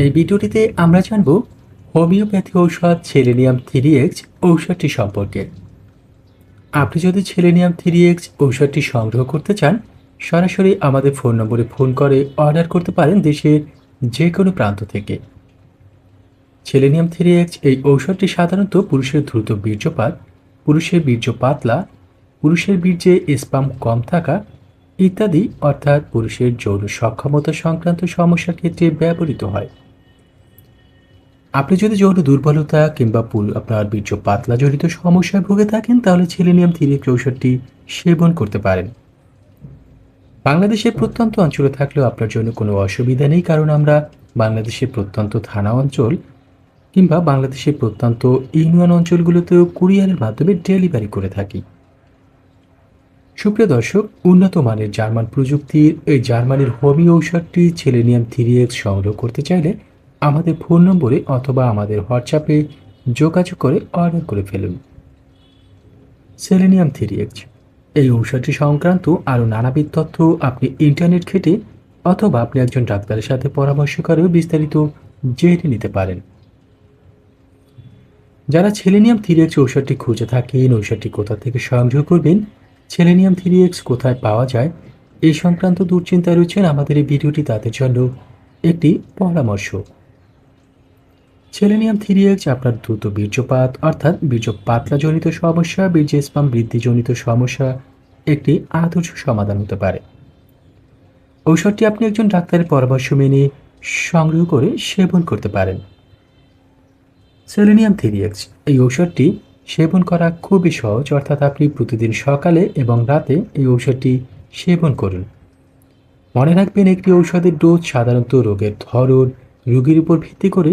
এই ভিডিওটিতে আমরা জানব হোমিওপ্যাথি ঔষধ সেলেনিয়াম 3x ঔষধটি সম্পর্কে। আপনি যদি সেলেনিয়াম 3x ঔষধটি সংগ্রহ করতে চান, সরাসরি আমাদের ফোন নম্বরে ফোন করে অর্ডার করতে পারেন দেশের যে কোনো প্রান্ত থেকে। সেলেনিয়াম 3x এই ঔষধটি সাধারণত পুরুষের দ্রুত বীর্যপাত, পুরুষের বীর্য পাতলা, পুরুষের বীর্যে স্পাম কম থাকা ইত্যাদি অর্থাৎ পুরুষের যৌন সক্ষমতা সংক্রান্ত সমস্যার ক্ষেত্রে ব্যবহৃত হয়। আপনি যদি যৌন দুর্বলতা কিংবা আপনার বীর্য পাতলা জনিত সমস্যায় ভুগে থাকেন, তাহলে সেলেনিয়াম 3x ঔষধটি সেবন করতে পারেন। বাংলাদেশের প্রত্যন্ত অঞ্চলে থাকলেও আপনার জন্য কোনো অসুবিধা নেই, কারণ আমরা বাংলাদেশের প্রত্যন্ত থানা অঞ্চল কিংবা বাংলাদেশের প্রত্যন্ত ইউনিয়ন অঞ্চলগুলোতেও কুরিয়ারের মাধ্যমে ডেলিভারি করে থাকি। সুপ্রিয় দর্শক, উন্নত মানের জার্মান প্রযুক্তির এই জার্মানির হোমিও ঔষধটি সেলেনিয়াম 3x সংগ্রহ করতে চাইলে আমাদের ফোন নম্বরে অথবা আমাদের হোয়াটসঅ্যাপে যোগাযোগ করে অর্ডার করে ফেলুন। সেলেনিয়াম 3x এই ঔষধটি সংক্রান্ত আরও নানাবিধ তথ্য আপনি ইন্টারনেট ঘেঁটে অথবা আপনি একজন ডাক্তারের সাথে পরামর্শ করেও বিস্তারিত জেনে নিতে পারেন। যারা সেলেনিয়াম 3x ঔষধটি খুঁজে থাকেন, ঔষধটি কোথা থেকে সংগ্রহ করবেন, সেলেনিয়াম 3x কোথায় পাওয়া যায়, এই সংক্রান্ত দুশ্চিন্তায় রয়েছেন, আমাদের এই ভিডিওটি তাদের জন্য একটি পরামর্শ। সেলেনিয়াম 3x আপনার দ্রুত বীর্যপাত অর্থাৎ বীর্য পাতলা জনিত সমস্যা, বীর্য স্পাম বৃদ্ধিজনিত সমস্যা একটি আদর্শ সমাধান হতে পারে। ঔষধটি আপনি একজন ডাক্তারের পরামর্শ মেনে সংগ্রহ করে সেবন করতে পারেন। সেলেনিয়াম 3x এই ঔষধটি সেবন করা খুবই সহজ, অর্থাৎ আপনি প্রতিদিন সকালে এবং রাতে এই ঔষধটি সেবন করুন। মনে রাখবেন, একটি ঔষধের ডোজ সাধারণত রোগের ধরন, রোগীর উপর ভিত্তি করে